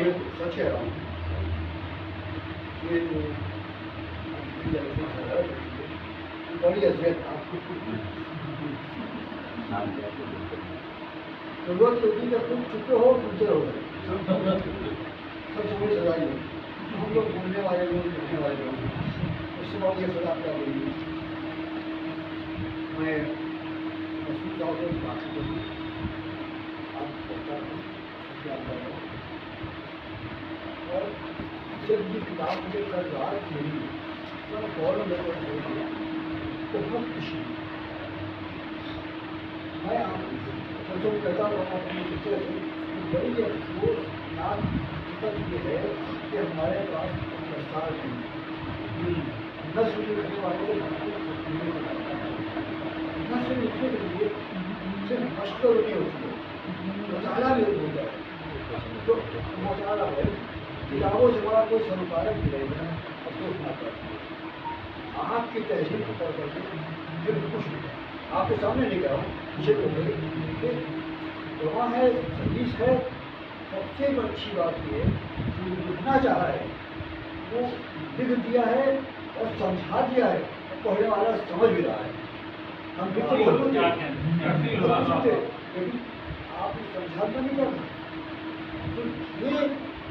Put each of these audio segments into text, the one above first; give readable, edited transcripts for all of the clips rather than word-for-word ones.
یہ سچ کہہ رہا ہوں، یہ جو بڑی اذیت آپ کو ضرورت ہوتی ہے کہ تم چپے ہو سنتے رہو، سب سے بڑی سزا یہ ہم لوگ بولنے والے لوگ لکھنے والے لوگ اس سے بعد یہ سزا کیا ہوئی. میں مسعود صاحب سے بات کروں، آپ بتا ہوں کیا کر رہا ہوں، اور جب یہ کتاب مجھے کل رات ملی تو میں فوراً میرے کو بول دیا بہت خوشی. میں آپ جو کہتا ہوں اپنے فکر بڑی افسوسناک حقیقت یہ ہے کہ ہمارے پاس دستار نہیں، نسل لکھنے والے نسل لکھنے کے لیے صرف مشقت نہیں ہوتی ہے، مطالعہ بھی ہوتا ہے. تو مطالعہ ہے، کتابوں سے بڑا کوئی سروکارک بھی رہے گا افسوس نہ کرتا. آپ کی تحریر کو کر کر کے دل خوش ہوتا ہے. آپ کے سامنے نہیں کہہ رہا ہوں، مجھے تو دعا ہے، حدیث ہے. سب سے اچھی بات یہ جو لکھنا چاہا ہے وہ لکھ دیا ہے اور سمجھا دیا ہے، پڑھنے والا سمجھ بھی رہا ہے. ہم بالکل لیکن آپ سمجھانا نہیں کرنا. یہ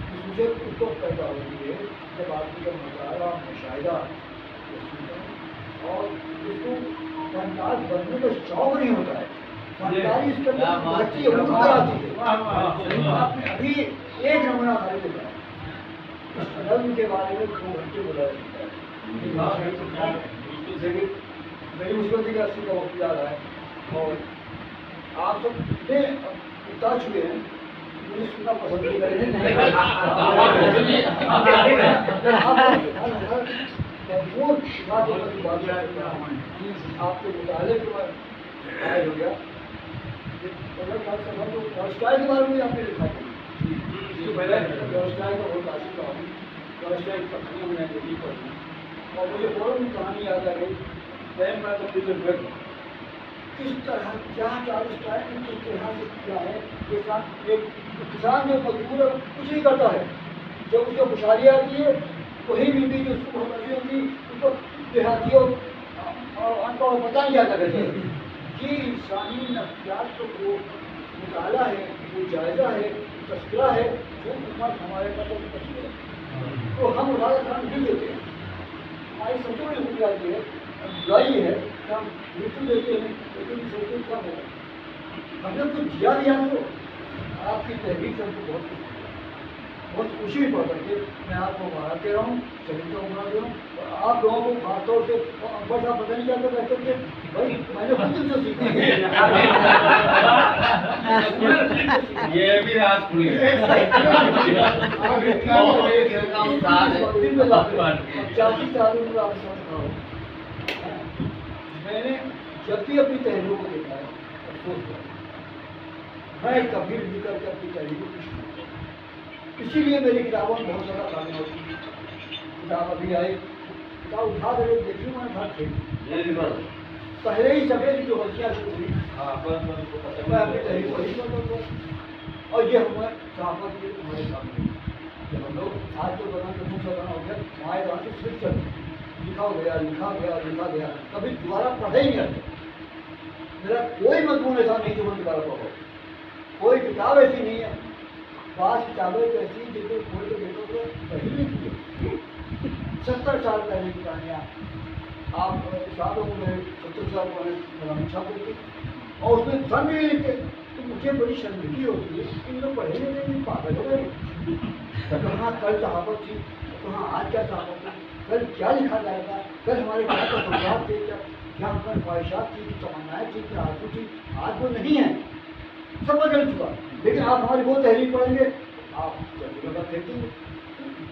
خصوصیت اس وقت پیدا ہوتی ہے جب آپ کا مطالعہ مشاہدہ اور اس کو فنکار بننے کا شوق نہیں ہوتا ہے. فنکاری اس کے اندر بڑھتی ہے، اٹھ آتی ہے. ابھی ایک نمونہ خالی ہوتا ہے، اس نظم کے بارے میں 2 گھنٹے بولا جاتا ہے. میری مثبت کا 80 کا وقت یاد ہے، اور آپ سب نے اتنا چھوئے ہیں مجھے سننا پسند نہیں کریں گے. آپ کے مطالعے کے بعد ہو گیا ٹالسٹائے کے بارے میں آپ نے لکھا ہے. ٹالسٹائے کا بہت عاشق رہا ہوں. ٹالسٹائے کی پکڑیاں میں نے دیکھی پڑھی اور مجھے فوراً کہانی یاد آ گئی. کس طرح کیا ٹالسٹائے نے کس طرح سے کیا ہے. ایک کسان جو مزدور ہے کچھ نہیں کرتا ہے، جب اس کو خوشحالی آتی ہے وہی ملتی جو اس کو بہت اچھی ہوتی اس کو دیہاتیوں اور ان کو پتہ نہیں جاتا کرتے. یہ انسانی نفسیات کا وہ مطالعہ ہے، وہ جائزہ ہے، تذکرہ ہے جو حکومت ہمارے پاس ہے. تو ہم اٹھا کر نہیں دیتے ہیں. ہماری سب سے بڑی خوبیات یہ ہے برائی ہے کہ ہم مرتو دیتے ہیں لیکن سوچتے کم ہے. ہم نے کچھ دیا دیا تو آپ کی تحریر سے ہم کو بہت خوشی بھی پڑ کر کے میں آپ کو مبارک دے رہا ہوں، شہید کا عمرہ دے رہا ہوں. اور آپ لوگوں کو خاص طور سے اکبر صاحب پتہ نہیں کیا کہتے تھے بھائی میں نے خود سے سیکھا یہ بھی راز کھلی ہے. 85 سال میں آپ سمجھتا ہوں میں نے جب بھی اپنی تحریروں کو دیکھا ہے افسوس کیا میں کبھی بھی کر کے اپنی تحریروں کو اسی لیے میری کتابوں میں بہت زیادہ کام ہوتی ہے. کتاب ابھی آئی، کتاب اٹھا کر دیکھی میں نے گھر پھینکی پہلے ہی سفید جو غلطیاں شروع ہوئی میں اپنی تحریر کو ہی کرتا ہوں. اور یہ ہمیں صحافت کے ہمارے سامنے جب ہم لوگ آج جو بنا کے منہ سے بنا ہو گیا ہمارے وہاں سے صرف چل لکھا گیا لکھا گیا لکھا گیا کبھی دوبارہ پڑھا ہی نہیں آتا. میرا کوئی مضمون ایسا نہیں جو میں دوبارہ پڑھا، کوئی کتاب ایسی نہیں ہے. بعض کتابیں تو ایسی جن کو کھول کے دیکھو تو پڑھی نہیں کی 70 سال پہلے کی کہانیاں آپ سالوں میں 70 سال پہلے ملام چھاپ دیتے اور اس میں فن بھی لکھتے. تو مجھے بڑی شرمندگی ہوتی ہے ان لوگ پڑھے نہیں پاگل ہو گئے. کہاں کل صحافت تھی، کہاں آج کیا صحافت تھی، کل کیا لکھا جائے گا، کل ہمارے کیا تصورات تھے، کیا ہماری خواہشات تھی، تمنائیں تھی، کیا آرزو تھی. آج وہ نہیں ہے، سب بدل چکا. لیکن آپ ہماری وہ تحریر پڑھیں گے آپ کا پھینکیں گے.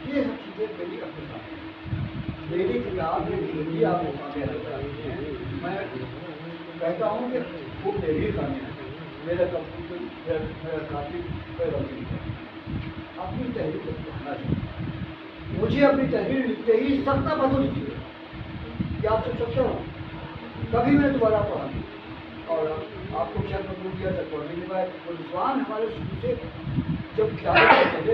یہ سب چیزیں میری اپنے ساتھ میری کتاب میں زندگی آپ کو دے رہتا ہے. میں کہتا ہوں کہ وہ میری کہانی ہے. میرا کمپیوٹر میرا کافی اپنی تحریر کو پڑھنا چاہیے. مجھے اپنی تحریر لکھتے ہی سخت بدل کی ہے کہ آپ سب سکتے ہو کبھی میں نے دوبارہ پڑھا نہیں. اور آپ کو شاید مطلوب کیا تھا پڑھنے کے بعد وہ رضوان ہمارے شروع سے جب خیال کرتے تھے